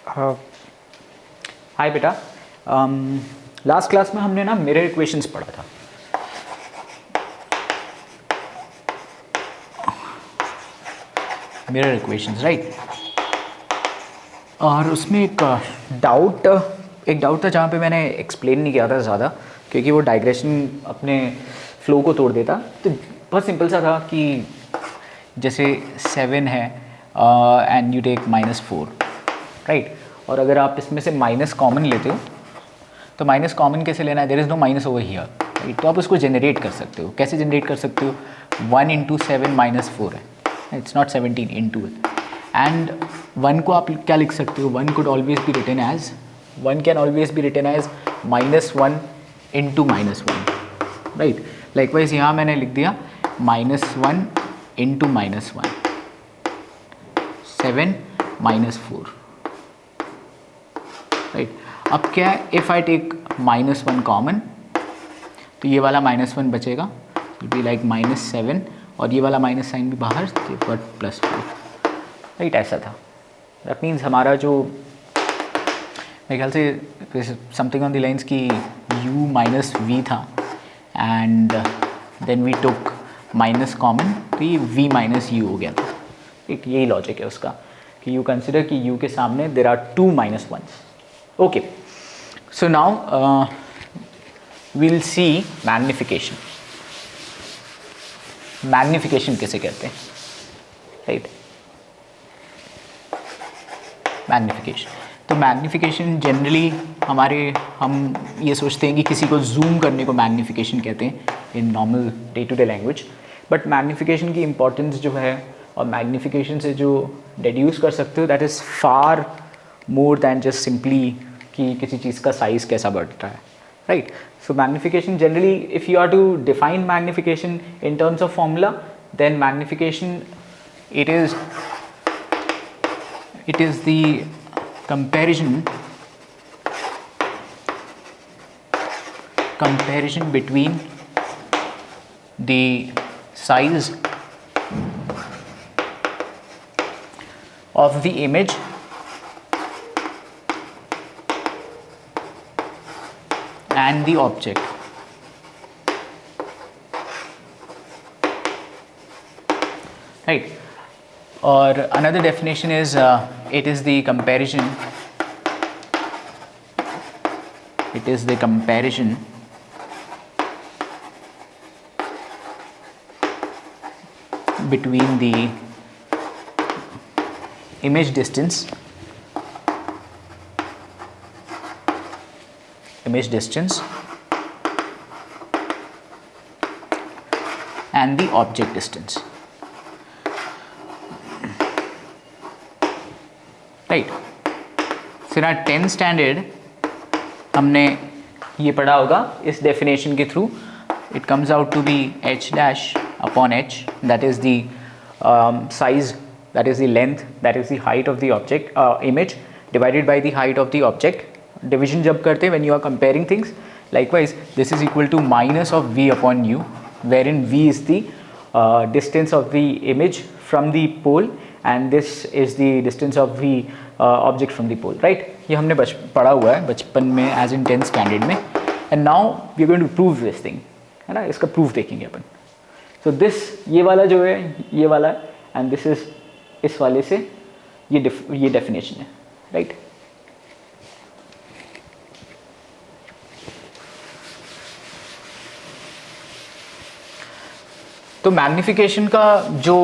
हाय बेटा, last class में हमने ना मिरर इक्वेशंस पढ़ा था। Mirror equations, right. और उसमें एक डाउट था जहाँ पे मैंने एक्सप्लेन नहीं किया था ज़्यादा, क्योंकि वो डाइग्रेशन अपने फ्लो को तोड़ देता। तो बहुत सिंपल सा था कि जैसे 7 है एंड यू टेक -4, राइट। और अगर आप इसमें से माइनस कॉमन लेते हो तो माइनस कॉमन कैसे लेना है, there is no minus over here, right. तो आप उसको जनरेट कर सकते हो। कैसे जनरेट कर सकते हो? 1 × 7 -4 है, it's not 17 into it. And 1 को आप क्या लिख सकते हो? 1 could always be written as, 1 can always be written as -1 into -1, right. Likewise यहाँ मैंने लिख दिया -1 इंटू -1, 7 -4, राइट। अब क्या है, इफ़ आई टेक -1 कॉमन तो ये वाला -1 बचेगा, विल बी लाइक -7, और ये वाला माइनस साइन भी बाहर, तो बट +4, राइट। ऐसा था। दैट मीन्स हमारा जो मेरे ख्याल से समथिंग ऑन द लाइन्स की u - v था, and then we took minus common, तो ये v - u हो गया था, एक यही लॉजिक है उसका कि यू कंसिडर कि u के सामने there are 2 -1s। Okay, so now we'll see magnification. Magnification किसे कहते हैं, राइट। मैग्निफिकेशन, तो मैग्निफिकेशन जनरली हम ये सोचते हैं कि किसी को जूम करने को मैग्निफिकेशन कहते हैं in normal day to day language. But magnification की इम्पोर्टेंस जो है और मैग्निफिकेशन से जो डेड्यूस कर सकते हो, that is far more than just simply कि किसी चीज़ का साइज़ कैसा बढ़ रहा है, right? So magnification generally, if you are to define magnification in terms of formula, then magnification it is the comparison between the size of the image and the object, right? Or another definition is it is the comparison between the image distance and the object distance, right? So in our 10th standard हमने ये पढ़ा होगा इस definition के through, it comes out to be h dash upon h, that is the size, that is the length, that is the height of the object image divided by the height of the object. Division जब करते हैं when you are comparing things, likewise this is equal to minus of v upon u, wherein v is the distance of the image from the pole and this is the distance of the object from the pole, right? ये हमने पढ़ा हुआ है बचपन में as in 10th standard में, and now we are going to prove this thing, है ना। इसका proof देखेंगे अपन। So this ये वाला जो है ये वाला, and this is इस वाले से ये definition है, right? तो मैग्निफिकेशन का जो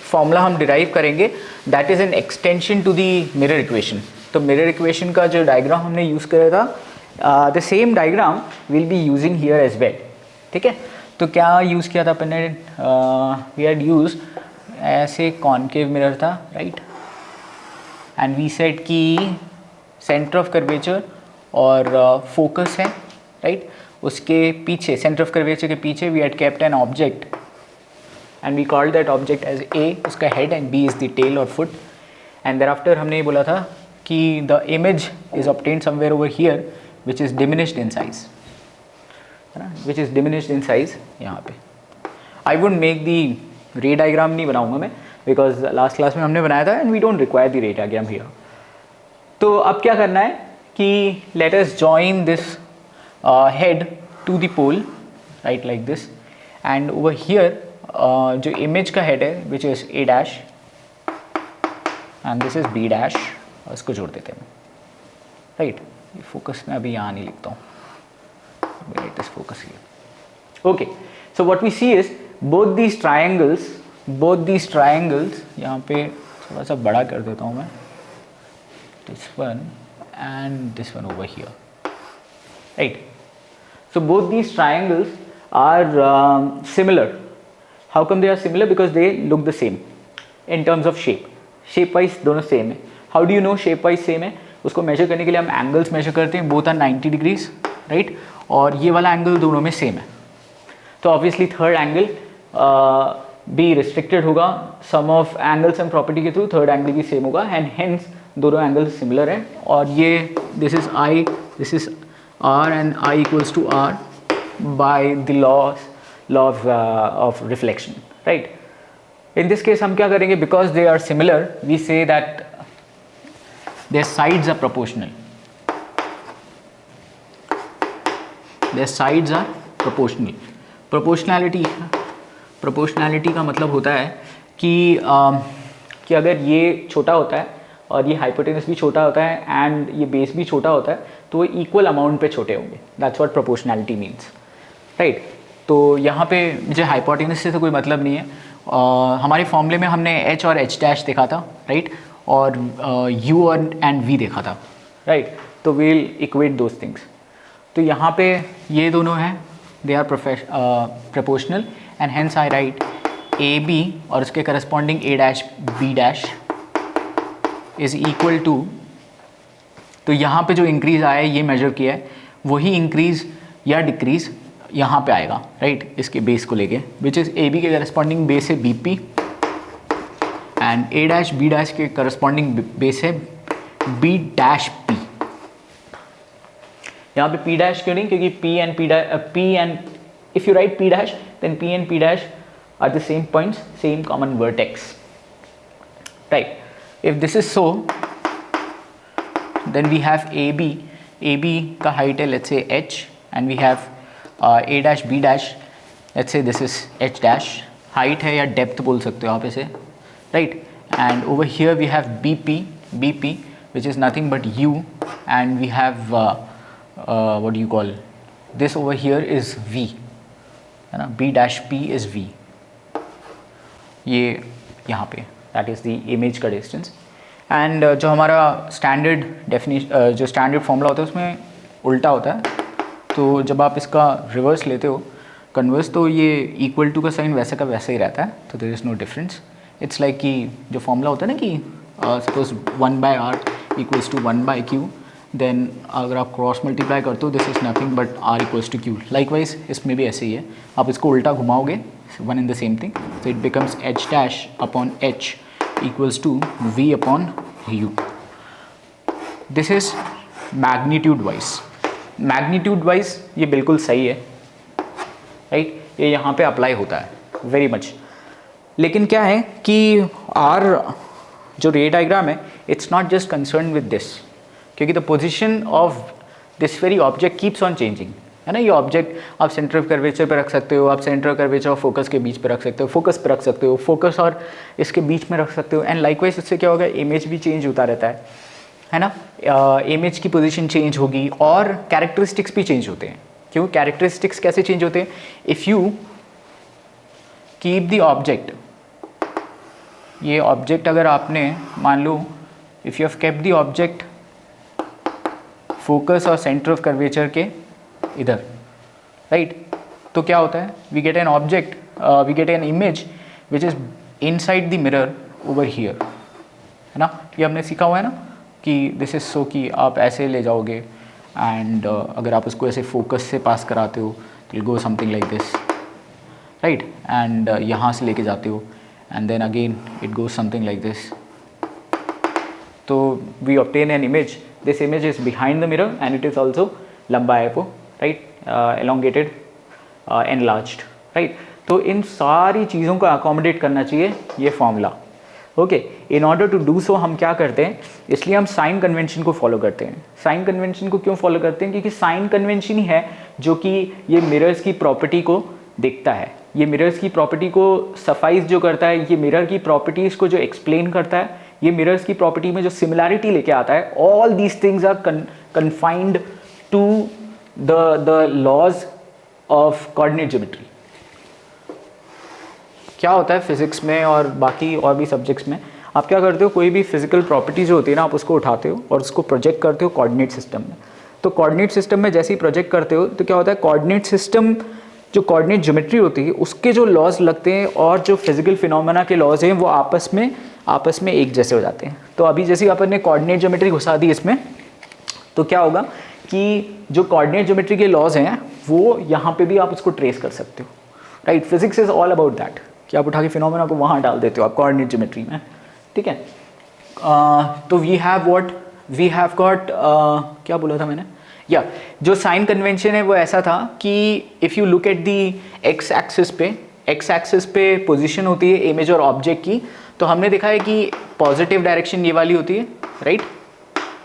फॉर्मूला हम डिराइव करेंगे, that is an extension to the mirror equation. तो मिरर इक्वेशन का जो डायग्राम हमने यूज़ करा था, the same diagram will be using here as well, ठीक है। तो क्या यूज़ किया था अपन ने? वी हैड यूज ऐसे कॉनकेव मिरर था, राइट। एंड वी सेड कि सेंटर ऑफ कर्वेचर और फोकस है, राइट। उसके पीछे, सेंटर ऑफ कर्वेचर के पीछे we had kept an object and we called that object as A, उसका head, and B is the tail or foot. And thereafter हमने ये बोला था कि the image is obtained somewhere over here which is diminished in size, यहाँ पे। I wouldn't make the ray diagram नहीं बनाऊंगा मैं, because last class में हमने बनाया था and we don't require the ray diagram here. तो अब क्या करना है कि let us join this head to the pole, right, like this, and over here जो इमेज का हेड है which is A dash and this is B dash, इसको जोड़ देते हैं, राइट। फोकस में अभी यहाँ नहीं लिखता हूँ, let us focus here. Okay, so what we see is both these triangles, यहाँ पे थोड़ा सा बड़ा कर देता हूँ मैं, this one and this one over here, right? So both these triangles are similar. How come they are similar? Because they look the same in terms of shape. Shape wise दोनों same है. How do you know shape wise same है? उसको measure करने के लिए हम angles measure करते हैं, both are 90 degrees, right? और ये वाला angle दोनों में same है. तो obviously third angle भी restricted होगा, sum of angles and property के through third angle भी same होगा, and hence दोनों एंगल सिमिलर है। और ये this is I, this is R and I equals to R by the law of reflection, right. In this case हम क्या करेंगे, because they are similar we say that their sides are proportional, their sides are proportional. Proportionality का मतलब होता है कि अगर ये छोटा होता है और ये हाइपोटेनस भी छोटा होता है एंड ये बेस भी छोटा होता है तो वो इक्वल अमाउंट पे छोटे होंगे, that's what proportionality means, right. तो यहाँ पे मुझे हाइपोटेनस से तो कोई मतलब नहीं है, हमारे फॉर्मूले में हमने h और h डैश देखा था, राइट, और u एंड v देखा था, राइट। तो वील इक्वेट दोज थिंग्स। तो यहाँ पे ये दोनों हैं, they are proportional and hence I write A B और उसके corresponding A dash B dash is equal to, तो यहाँ पे जो इंक्रीज़ आया है ये मेजर किया है, वही इंक्रीज़ या डिक्रीज़ यहाँ पे आएगा, राइट, इसके बेस को लेके, विच इज़ ए बी के करस्पॉन्डिंग बेस है B P and A dash B dash के करस्पॉन्डिंग बेस है बी डैश पी। यहाँ पे पी डैश क्यों नहीं, क्योंकि P and if you write P dash then P and P dash are the same points, same common vertex, right. If this is so, then we have AB का height है let's say h and we have A dash B dash, let's say this is h dash, height है या depth बोल सकते हो आप इसे, right, and over here we have BP which is nothing but U and we have what do you call this over here is V, है ना, B dash P is V, ये यहाँ पे दैट इज़ द इमेज का distance. And जो हमारा standard जो standard formula होता है उसमें उल्टा होता है, तो जब आप इसका रिवर्स लेते हो कन्वर्स, तो ये इक्वल टू का साइन वैसे का वैसे ही रहता है, तो there is no difference. It's like कि जो फॉर्मूला होता है ना कि suppose 1/r equals to 1/q, then अगर आप क्रॉस मल्टीप्लाई करते हो this is nothing but r equals to q। Likewise इसमें भी ऐसे ही है, आप इसको उल्टा घुमाओगे one in the same thing, so it becomes h dash upon h equals to v upon u. This is magnitude wise ये बिल्कुल सही है, राइट, ये यहाँ पे अप्लाई होता है वेरी मच। लेकिन क्या है कि आर जो रे डायग्राम है it's not just concern with this, क्योंकि the position of this very object keeps on changing, है ना। ये ऑब्जेक्ट आप सेंटर ऑफ कर्वेचर पे रख सकते हो, आप सेंटर ऑफ कर्वेचर और फोकस के बीच पे रख सकते हो, फोकस पे रख सकते हो, फोकस और इसके बीच में रख सकते हो, एंड लाइकवाइज उससे क्या होगा, इमेज भी चेंज होता रहता है ना। इमेज की पोजीशन चेंज होगी और कैरेक्टरिस्टिक्स भी चेंज होते हैं। क्यों कैरेक्टरिस्टिक्स कैसे चेंज होते हैं, if you keep the object, ये ऑब्जेक्ट अगर आपने मान लो if you have kept the object focus और सेंटर ऑफ कर्वेचर के इधर, राइट, तो क्या होता है, we get an object, we get an image which is inside the mirror over here, है ना। ये हमने सीखा हुआ है ना कि दिस इज़ सो कि आप ऐसे ले जाओगे एंड अगर आप उसको ऐसे फोकस से पास कराते हो तो will go something like this, right, and यहाँ से लेके जाते हो and then again it goes something like this, तो we obtain an image, this image is behind the mirror and it is also लंबा है वो, राइट, elongated, enlarged, राइट। तो इन सारी चीज़ों को अकोमोडेट करना चाहिए ये formula, okay, in order to do so हम क्या करते हैं, इसलिए हम साइन कन्वेंशन को फॉलो करते हैं। साइन कन्वेंशन को क्यों फॉलो करते हैं, क्योंकि साइन कन्वेंशन ही है जो कि ये मिरर्स की प्रॉपर्टी को देखता है, ये मिरर्स की प्रॉपर्टी को सफाइज जो करता है, ये मिरर की प्रॉपर्टीज़ को जो एक्सप्लेन करता है, ये मिरर्स की प्रॉपर्टी में जो सिमिलैरिटी लेके आता है, all these things are confined to the laws of coordinate geometry. क्या होता है फिजिक्स में और बाकी और भी सब्जेक्ट्स में, आप क्या करते हो, कोई भी फिजिकल प्रॉपर्टी जो होती है ना, आप उसको उठाते हो और उसको प्रोजेक्ट करते हो कोऑर्डिनेट सिस्टम में। तो कोऑर्डिनेट सिस्टम में जैसे ही प्रोजेक्ट करते हो तो क्या होता है, कोऑर्डिनेट सिस्टम जो कोऑर्डिनेट ज्योमेट्री होती है उसके जो लॉज लगते हैं और जो फिजिकल फिनोमेना के लॉज हैं वो आपस में एक जैसे हो जाते हैं। तो अभी जैसे अपन ने कोऑर्डिनेट ज्योमेट्री घुसा दी इसमें, तो क्या होगा कि जो कोऑर्डिनेट ज्योमेट्री के लॉज हैं वो यहाँ पे भी आप उसको ट्रेस कर सकते हो, right. Physics is all about that कि आप उठा के फिनोमेना को वहाँ डाल देते हो आप कोऑर्डिनेट ज्योमेट्री में, ठीक है। तो वी हैव गॉट क्या बोला था मैंने, या जो साइन कन्वेंशन है वो ऐसा था कि if you look at the x axis पे पोजीशन होती है इमेज और ऑब्जेक्ट की, तो हमने देखा है कि पॉजिटिव डायरेक्शन ये वाली होती है, right,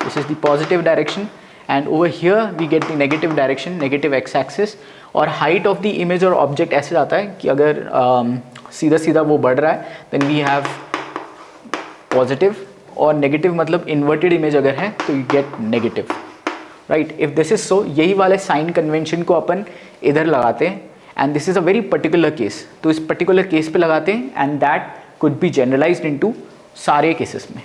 this is the positive direction, and over here we get the negative direction, negative X axis, और हाइट ऑफ द इमेज और ऑब्जेक्ट ऐसे जाता है कि अगर सीधा सीधा वो बढ़ रहा है देन वी हैव पॉजिटिव, और नेगेटिव मतलब इन्वर्टेड इमेज अगर है तो you get negative, right. If this is so, यही वाले साइन कन्वेंशन को अपन इधर लगाते हैं, and this is a very particular case, तो इस पर्टिकुलर केस पे लगाते हैं and that could be generalised into सारे केसेस में,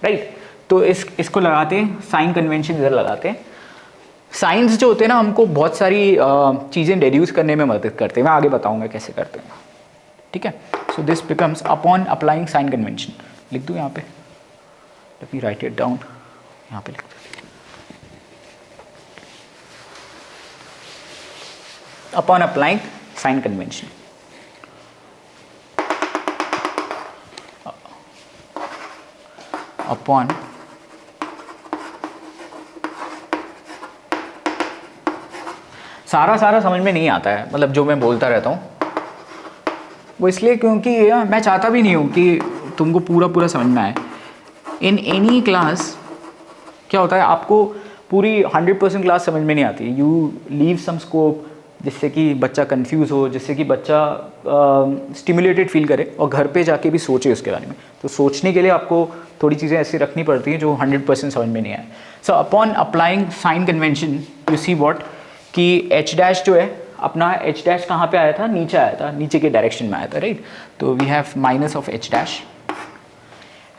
राइट। तो इसको लगाते हैं, साइन कन्वेंशन इधर लगाते हैं। साइंस जो होते हैं ना हमको बहुत सारी चीज़ें डेड्यूस करने में मदद करते हैं, मैं आगे बताऊंगा कैसे करते हैं, ठीक है। So this becomes upon applying sign convention, लिख दूँ यहाँ पे, let me write it down, यहाँ पे लिख दो, upon applying sign convention. Upon सारा समझ में नहीं आता है, मतलब जो मैं बोलता रहता हूँ वो इसलिए क्योंकि मैं चाहता भी नहीं हूँ कि तुमको पूरा समझ में आए। इन एनी क्लास क्या होता है, आपको पूरी 100% क्लास समझ में नहीं आती, यू लीव सम स्कोप जिससे कि बच्चा कंफ्यूज हो, जिससे कि बच्चा स्टिमुलेटेड फील करे और घर पे जाके भी सोचे उसके बारे में। तो सोचने के लिए आपको थोड़ी चीज़ें ऐसी रखनी पड़ती हैं जो 100% समझ में नहीं आए। So upon applying sign convention you see what कि एच डैश जो है अपना, एच डैश कहाँ पे आया था, नीचे आया था, नीचे के डायरेक्शन में आया था, राइट। तो we have minus of H dash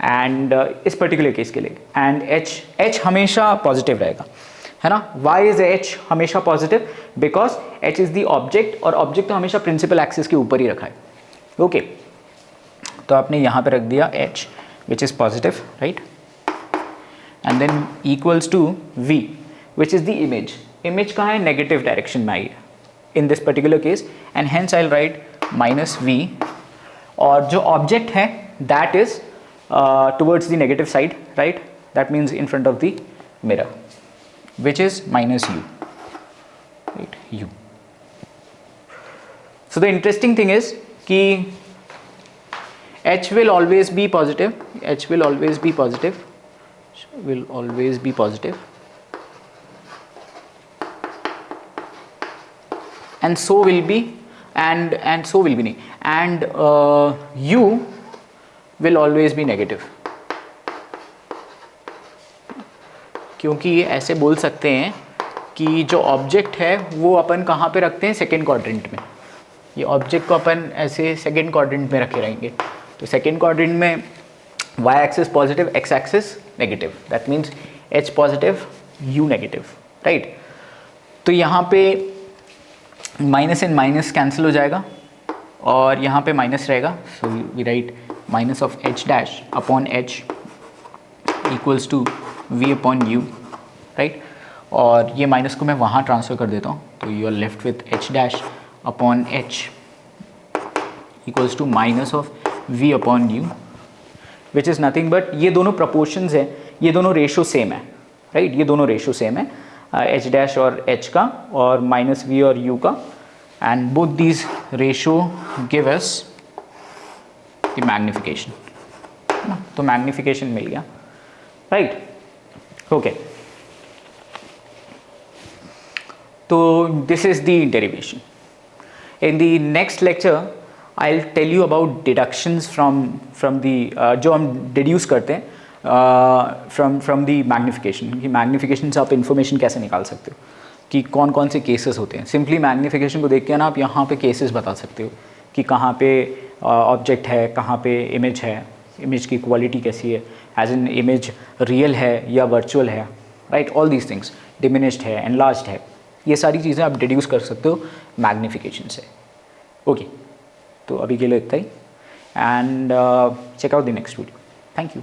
and इस पर्टिकुलर केस के लिए, एंड एच हमेशा पॉजिटिव रहेगा, है ना। वाई इज एच हमेशा positive because H is the object, और ऑब्जेक्ट तो हमेशा प्रिंसिपल एक्सिस के ऊपर ही रखा है, ओके। तो आपने यहाँ पे रख दिया H which is positive, right, and then equals to V which is the image. Image कहाँ है, नेगेटिव डायरेक्शन में आई है in this particular case, and hence I will write minus V, और जो ऑब्जेक्ट है that is towards the negative side, right, that means in front of the mirror, which is minus u, right, u. So the interesting thing is कि h will always be positive, h will always be positive, will always be positive, and so will be, and so will be नहीं, and u will always be negative. क्योंकि ये ऐसे बोल सकते हैं कि जो ऑब्जेक्ट है वो अपन कहाँ पे रखते हैं, सेकेंड क्वाड्रेंट में। ये ऑब्जेक्ट को अपन ऐसे सेकेंड क्वाड्रेंट में रखे रहेंगे, तो सेकेंड क्वाड्रेंट में Y axis positive, X axis negative, that means H positive, U negative, right. तो यहाँ पे माइनस एंड माइनस कैंसिल हो जाएगा और यहाँ पे माइनस रहेगा, so we write minus of H dash upon H equals to v upon u, right. और ये माइनस को मैं वहाँ ट्रांसफ़र कर देता हूँ, तो you are left with h dash upon h equals to minus of v upon u, which is nothing but, ये दोनों प्रपोर्शंस है, ये दोनों रेशो सेम है, राइट, ये दोनों रेशो सेम है, h डैश और h का और माइनस v और u का, and both these ratio give us the magnification, ना, तो मैग्निफिकेशन मिल गया, राइट, ओके। तो this is the derivation. In the next lecture, I'll tell you about deductions from the जो हम deduce करते हैं from the magnification, कि magnification से आप information कैसे निकाल सकते हो, कि कौन कौन से cases होते हैं. Simply magnification को देख के ना आप यहाँ पे cases बता सकते हो कि कहाँ पे object है, कहाँ पे image है, image की quality कैसी है, as in image real है या virtual है, right, all these things, diminished है, enlarged है, ये सारी चीज़ें आप डिड्यूस कर सकते हो मैग्निफिकेशन से. ओके, तो अभी के लिए इतना ही, and check out the next video. Thank you.